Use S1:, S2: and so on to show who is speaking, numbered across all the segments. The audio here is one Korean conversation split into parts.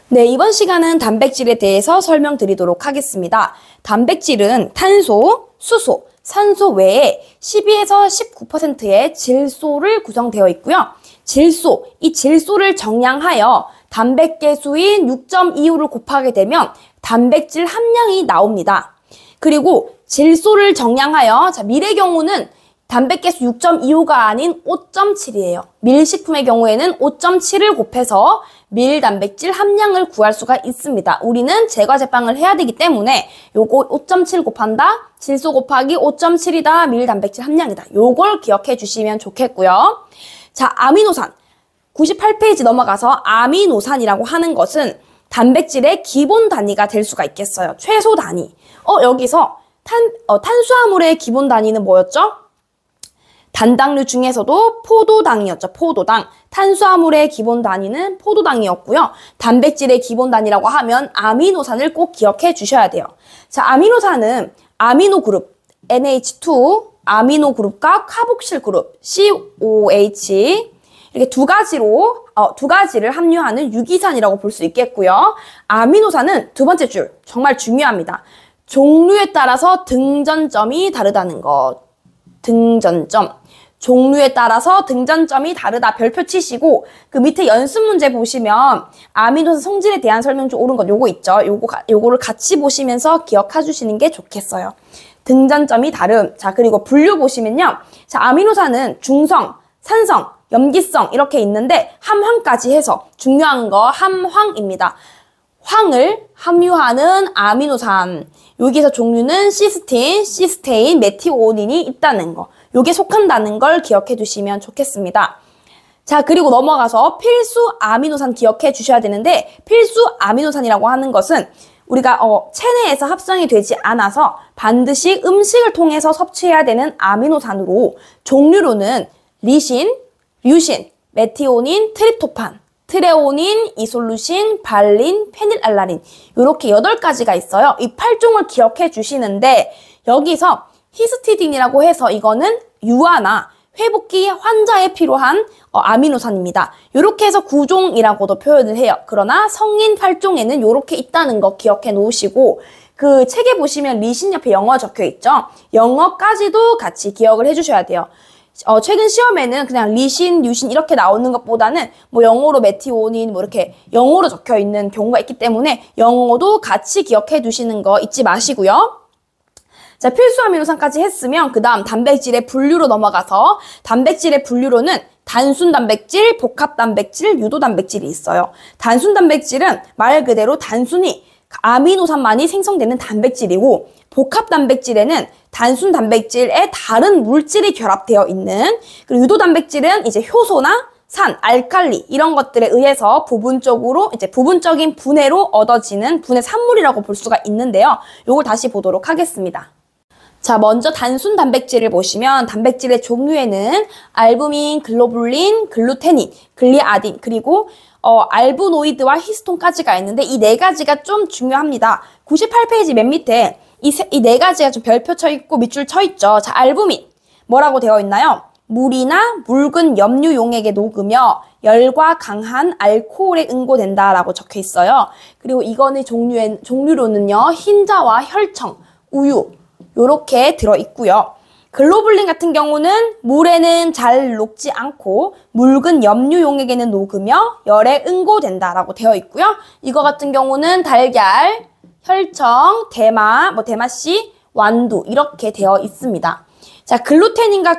S1: 네, 이번 시간은 단백질에 대해서 설명드리도록 하겠습니다. 단백질은 탄소, 수소, 산소 외에 12에서 19%의 질소를 구성되어 있고요. 질소, 이 질소를 정량하여 단백계수인 6.25를 곱하게 되면 단백질 함량이 나옵니다. 그리고 질소를 정량하여, 밀의 경우는 단백계수 6.25가 아닌 5.7이에요. 밀식품의 경우에는 5.7을 곱해서 밀 단백질 함량을 구할 수가 있습니다. 우리는 제과 제빵을 해야 되기 때문에 요거 5.7 곱한다, 질소 곱하기 5.7이다, 밀 단백질 함량이다. 요걸 기억해 주시면 좋겠고요. 자, 아미노산. 98페이지 넘어가서 아미노산이라고 하는 것은 단백질의 기본 단위가 될 수가 있겠어요. 최소 단위. 여기서 탄수화물의 기본 단위는 뭐였죠? 단당류 중에서도 포도당이었죠. 포도당. 탄수화물의 기본 단위는 포도당이었고요. 단백질의 기본 단위라고 하면 아미노산을 꼭 기억해 주셔야 돼요. 자, 아미노산은 아미노 그룹 NH2, 아미노 그룹과 카복실 그룹 COH 이렇게 두 가지를 함유하는 유기산이라고 볼 수 있겠고요. 아미노산은 두 번째 줄, 정말 중요합니다. 종류에 따라서 등전점이 다르다는 것. 등전점. 종류에 따라서 등전점이 다르다. 별표 치시고 그 밑에 연습 문제 보시면 아미노산 성질에 대한 설명 좀 옳은 것 요거 있죠. 요거를 같이 보시면서 기억해 주시는 게 좋겠어요. 등전점이 다름. 자, 그리고 분류 보시면요. 자, 아미노산은 중성, 산성, 염기성 이렇게 있는데 함황까지 해서 중요한 거 함황입니다. 황을 함유하는 아미노산. 여기서 종류는 시스틴, 시스테인, 메티오닌이 있다는 거. 요게 속한다는 걸 기억해 두시면 좋겠습니다. 자, 그리고 넘어가서 필수 아미노산 기억해 주셔야 되는데 필수 아미노산이라고 하는 것은 우리가 체내에서 합성이 되지 않아서 반드시 음식을 통해서 섭취해야 되는 아미노산으로 종류로는 리신, 류신, 메티오닌, 트립토판, 트레오닌, 이솔루신, 발린, 페닐알라닌 이렇게 8가지가 있어요. 이 8종을 기억해 주시는데 여기서 히스티딘이라고 해서 이거는 유아나 회복기 환자에 필요한 아미노산입니다. 이렇게 해서 9종이라고도 표현을 해요. 그러나 성인 8종에는 이렇게 있다는 거 기억해 놓으시고 그 책에 보시면 리신 옆에 영어 적혀 있죠. 영어까지도 같이 기억을 해주셔야 돼요. 최근 시험에는 그냥 리신, 류신 이렇게 나오는 것보다는 뭐 영어로 메티오닌 뭐 이렇게 영어로 적혀 있는 경우가 있기 때문에 영어도 같이 기억해 두시는 거 잊지 마시고요. 자, 필수 아미노산까지 했으면 그 다음 단백질의 분류로 넘어가서 단백질의 분류로는 단순 단백질, 복합 단백질, 유도 단백질이 있어요. 단순 단백질은 말 그대로 단순히 아미노산만이 생성되는 단백질이고 복합 단백질에는 단순 단백질에 다른 물질이 결합되어 있는 그리고 유도 단백질은 이제 효소나 산, 알칼리 이런 것들에 의해서 부분적인 분해로 얻어지는 분해 산물이라고 볼 수가 있는데요. 요걸 다시 보도록 하겠습니다. 자, 먼저 단순 단백질을 보시면 단백질의 종류에는 알부민, 글로불린, 글루테닌, 글리아딘 그리고 알부노이드와 히스톤까지가 있는데 이 4가지가 좀 중요합니다. 98페이지 맨 밑에 이 4가지가 좀 별표 쳐있고 밑줄 쳐있죠. 자, 알부민 뭐라고 되어 있나요? 물이나 묽은 염류 용액에 녹으며 열과 강한 알코올에 응고된다라고 적혀 있어요. 그리고 이거는 종류로는요 흰자와 혈청, 우유 요렇게 들어있고요. 글로불린 같은 경우는 물에는 잘 녹지 않고 묽은 염류 용액에는 녹으며 열에 응고된다라고 되어 있고요. 이거 같은 경우는 달걀, 혈청, 대마씨, 완두 이렇게 되어 있습니다. 자, 글루테닌과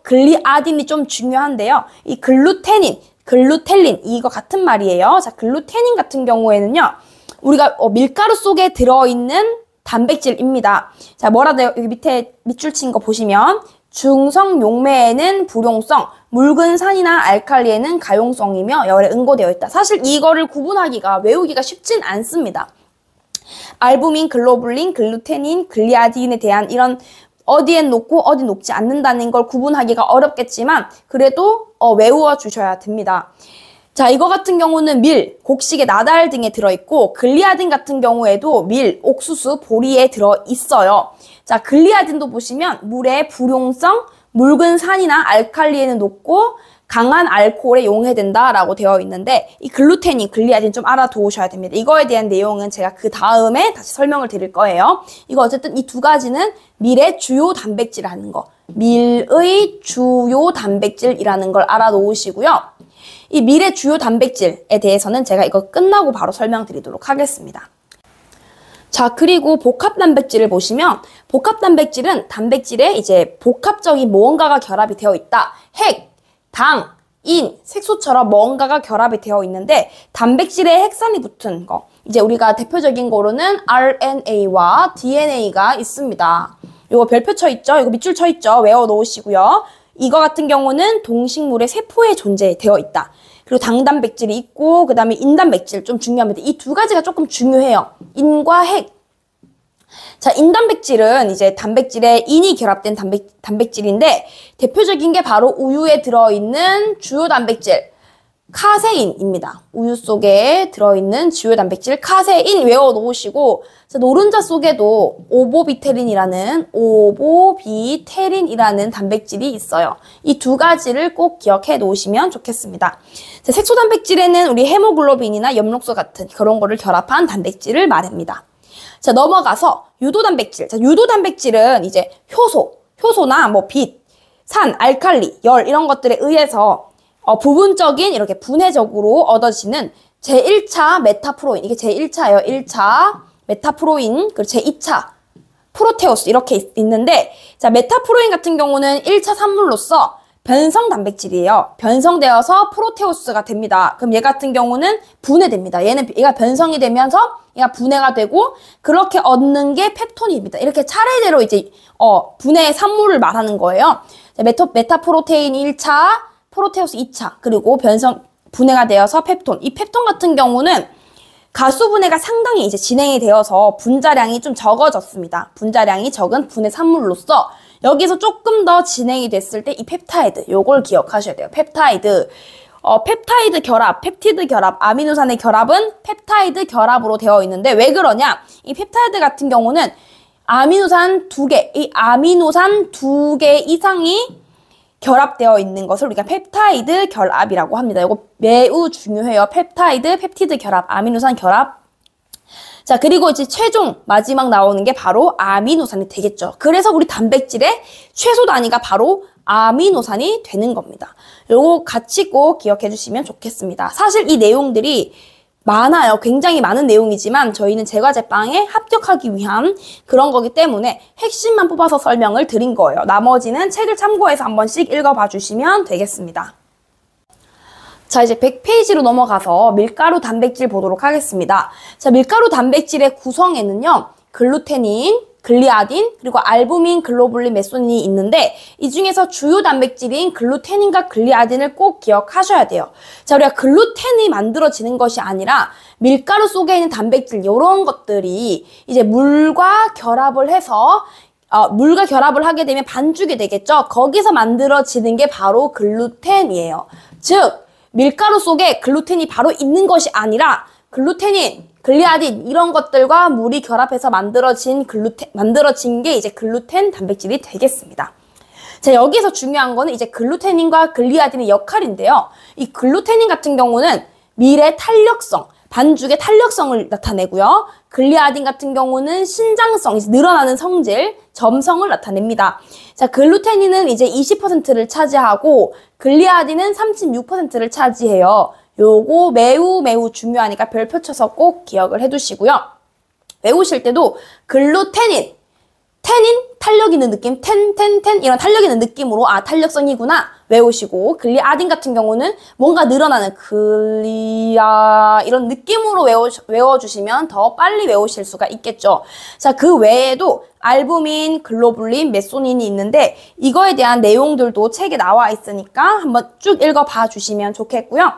S1: 글리아딘이 좀 중요한데요. 이 글루테닌, 글루텔린 이거 같은 말이에요. 자, 글루테닌 같은 경우에는요. 우리가 밀가루 속에 들어있는 단백질입니다. 자, 여기 밑에 밑줄 친 거 보시면 중성 용매에는 불용성, 묽은 산이나 알칼리에는 가용성이며 열에 응고되어 있다. 사실 이거를 구분하기가 외우기가 쉽진 않습니다. 알부민, 글로불린, 글루테닌, 글리아딘에 대한 이런 어디엔 녹고 어디 녹지 않는다는 걸 구분하기가 어렵겠지만 그래도 외워 주셔야 됩니다. 자, 이거 같은 경우는 밀, 곡식의 나달 등에 들어있고 글리아딘 같은 경우에도 밀, 옥수수, 보리에 들어있어요. 자, 글리아딘도 보시면 물의 불용성, 묽은 산이나 알칼리에는 녹고 강한 알코올에 용해된다라고 되어 있는데 이 글루텐인, 글리아딘 좀 알아두셔야 됩니다. 이거에 대한 내용은 제가 그 다음에 다시 설명을 드릴 거예요. 이거 어쨌든 이 두 가지는 밀의 주요 단백질이라는 거, 밀의 주요 단백질이라는 걸 알아놓으시고요. 이 밀의 주요 단백질에 대해서는 제가 이거 끝나고 바로 설명드리도록 하겠습니다. 자, 그리고 복합 단백질을 보시면 복합 단백질은 단백질에 이제 복합적인 무언가가 결합이 되어 있다. 핵, 당, 인, 색소처럼 뭔가가 결합이 되어 있는데 단백질에 핵산이 붙은 거. 이제 우리가 대표적인 거로는 RNA와 DNA가 있습니다. 이거 별표 쳐 있죠? 이거 밑줄 쳐 있죠? 외워 놓으시고요. 이거 같은 경우는 동식물의 세포에 존재되어 있다. 그리고 당단백질이 있고 그 다음에 인단백질 좀 중요합니다. 이 두 가지가 조금 중요해요. 인과 핵. 자, 인단백질은 이제 단백질에 인이 결합된 단백질인데 대표적인 게 바로 우유에 들어있는 주요 단백질 카세인입니다. 우유 속에 들어있는 주요 단백질 카세인 외워 놓으시고 노른자 속에도 오보비테린이라는 단백질이 있어요. 이 두 가지를 꼭 기억해 놓으시면 좋겠습니다. 자, 색소 단백질에는 우리 헤모글로빈이나 엽록소 같은 그런 거를 결합한 단백질을 말합니다. 자, 넘어가서 유도 단백질. 자, 유도 단백질은 이제 효소나 뭐 빛, 산, 알칼리, 열 이런 것들에 의해서 부분적인 이렇게 분해적으로 얻어지는 제1차 메타프로인, 이게 제1차예요. 1차 메타프로인, 그리고 제2차 프로테오스 이렇게 있는데 자, 메타프로인 같은 경우는 1차 산물로서 변성 단백질이에요. 변성되어서 프로테오스가 됩니다. 그럼 얘 같은 경우는 분해됩니다. 얘가 변성이 되면서 얘가 분해가 되고 그렇게 얻는 게 펩톤입니다. 이렇게 차례대로 이제 분해 산물을 말하는 거예요. 자, 메타프로테인 1차, 프로테오스 2차, 그리고 분해가 되어서 펩톤. 이 펩톤 같은 경우는 가수 분해가 상당히 이제 진행이 되어서 분자량이 좀 적어졌습니다. 분자량이 적은 분해 산물로서 여기서 조금 더 진행이 됐을 때 이 펩타이드, 요걸 기억하셔야 돼요. 펩타이드. 펩타이드 결합, 펩티드 결합, 아미노산의 결합은 펩타이드 결합으로 되어 있는데 왜 그러냐? 이 펩타이드 같은 경우는 아미노산 2개, 이 아미노산 2개 이상이 결합되어 있는 것을 우리가 펩타이드 결합이라고 합니다. 이거 매우 중요해요. 펩타이드, 펩티드 결합, 아미노산 결합. 자, 그리고 이제 최종 마지막 나오는 게 바로 아미노산이 되겠죠. 그래서 우리 단백질의 최소 단위가 바로 아미노산이 되는 겁니다. 요거 같이 꼭 기억해 주시면 좋겠습니다. 사실 이 내용들이 많아요. 굉장히 많은 내용이지만 저희는 제과제빵에 합격하기 위한 그런 거기 때문에 핵심만 뽑아서 설명을 드린 거예요. 나머지는 책을 참고해서 한 번씩 읽어봐 주시면 되겠습니다. 자, 이제 100페이지로 넘어가서 밀가루 단백질 보도록 하겠습니다. 자, 밀가루 단백질의 구성에는요, 글루테닌, 글리아딘, 그리고 알부민, 글로불린, 메소닌이 있는데 이 중에서 주요 단백질인 글루테닌과 글리아딘을 꼭 기억하셔야 돼요. 자, 우리가 글루텐이 만들어지는 것이 아니라 밀가루 속에 있는 단백질 이런 것들이 이제 물과 결합을 해서 물과 결합을 하게 되면 반죽이 되겠죠. 거기서 만들어지는 게 바로 글루텐이에요. 즉 밀가루 속에 글루텐이 바로 있는 것이 아니라 글루테닌, 글리아딘 이런 것들과 물이 결합해서 만들어진 게 이제 글루텐 단백질이 되겠습니다. 자, 여기서 중요한 거는 이제 글루테닌과 글리아딘의 역할인데요. 이 글루테닌 같은 경우는 밀의 탄력성, 반죽의 탄력성을 나타내고요. 글리아딘 같은 경우는 신장성, 이제 늘어나는 성질, 점성을 나타냅니다. 자, 글루테닌은 이제 20%를 차지하고 글리아딘은 36%를 차지해요. 요거 매우 중요하니까 별표 쳐서 꼭 기억을 해두시고요. 외우실 때도 글루테닌, 테닌, 탄력 있는 느낌, 텐 이런 탄력 있는 느낌으로 탄력성이구나 외우시고 글리아딘 같은 경우는 뭔가 늘어나는 이런 느낌으로 외워주시면 더 빨리 외우실 수가 있겠죠. 자, 그 외에도 알부민, 글로불린, 메소닌이 있는데 이거에 대한 내용들도 책에 나와 있으니까 한번 쭉 읽어봐 주시면 좋겠고요.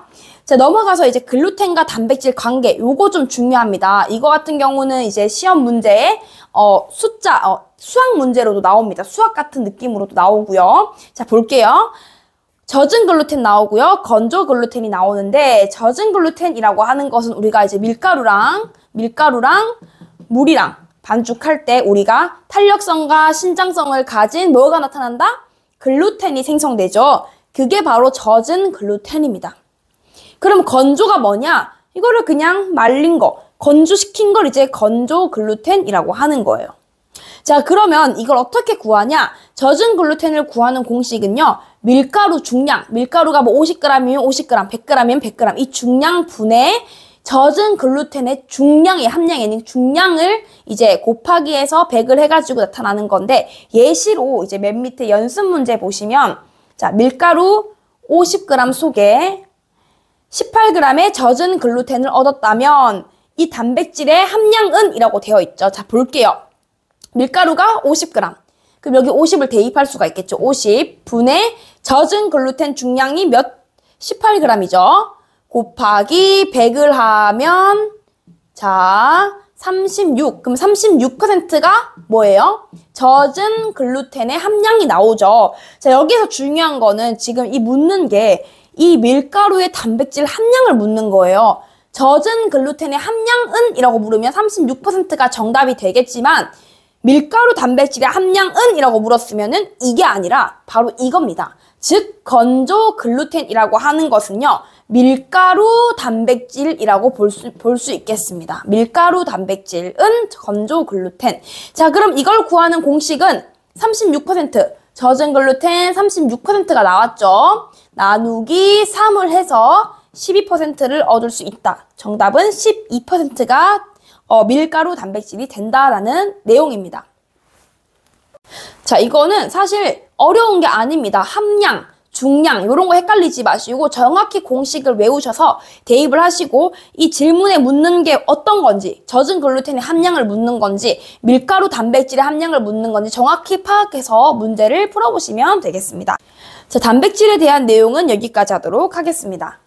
S1: 자, 넘어가서 이제 글루텐과 단백질 관계, 요거 좀 중요합니다. 이거 같은 경우는 이제 시험 문제에 수학 문제로도 나옵니다. 수학 같은 느낌으로도 나오고요. 자, 볼게요. 젖은 글루텐 나오고요. 건조 글루텐이 나오는데 젖은 글루텐이라고 하는 것은 우리가 이제 밀가루랑 물이랑 반죽할 때 우리가 탄력성과 신장성을 가진 뭐가 나타난다? 글루텐이 생성되죠. 그게 바로 젖은 글루텐입니다. 그럼 건조가 뭐냐? 이거를 그냥 말린 거, 건조시킨 걸 이제 건조 글루텐이라고 하는 거예요. 자, 그러면 이걸 어떻게 구하냐? 젖은 글루텐을 구하는 공식은요. 밀가루 중량, 밀가루가 뭐 50g이면 50g, 100g이면 100g, 이 중량분의 젖은 글루텐의 중량의 함량이 중량을 이제 곱하기 해서 100을 해가지고 나타나는 건데, 예시로 이제 맨 밑에 연습 문제 보시면, 자, 밀가루 50g 속에 18g의 젖은 글루텐을 얻었다면 이 단백질의 함량은 이라고 되어 있죠. 자, 볼게요. 밀가루가 50g. 그럼 여기 50을 대입할 수가 있겠죠. 50분의 젖은 글루텐 중량이 18g이죠. 곱하기 100을 하면 자 36. 그럼 36%가 뭐예요? 젖은 글루텐의 함량이 나오죠. 자, 여기서 중요한 거는 지금 이 묻는 게 이 밀가루의 단백질 함량을 묻는 거예요. 젖은 글루텐의 함량은 이라고 물으면 36%가 정답이 되겠지만 밀가루 단백질의 함량은 이라고 물었으면은 이게 아니라 바로 이겁니다. 즉 건조 글루텐이라고 하는 것은요. 밀가루 단백질이라고 볼 수 있겠습니다. 밀가루 단백질은 건조 글루텐. 자, 그럼 이걸 구하는 공식은 36%, 젖은 글루텐 36%가 나왔죠. 나누기 3을 해서 12%를 얻을 수 있다. 정답은 12%가 밀가루 단백질이 된다라는 내용입니다. 자, 이거는 사실 어려운 게 아닙니다. 함량, 중량 이런 거 헷갈리지 마시고 정확히 공식을 외우셔서 대입을 하시고 이 질문에 묻는 게 어떤 건지, 젖은 글루텐의 함량을 묻는 건지, 밀가루 단백질의 함량을 묻는 건지 정확히 파악해서 문제를 풀어보시면 되겠습니다. 자, 단백질에 대한 내용은 여기까지 하도록 하겠습니다.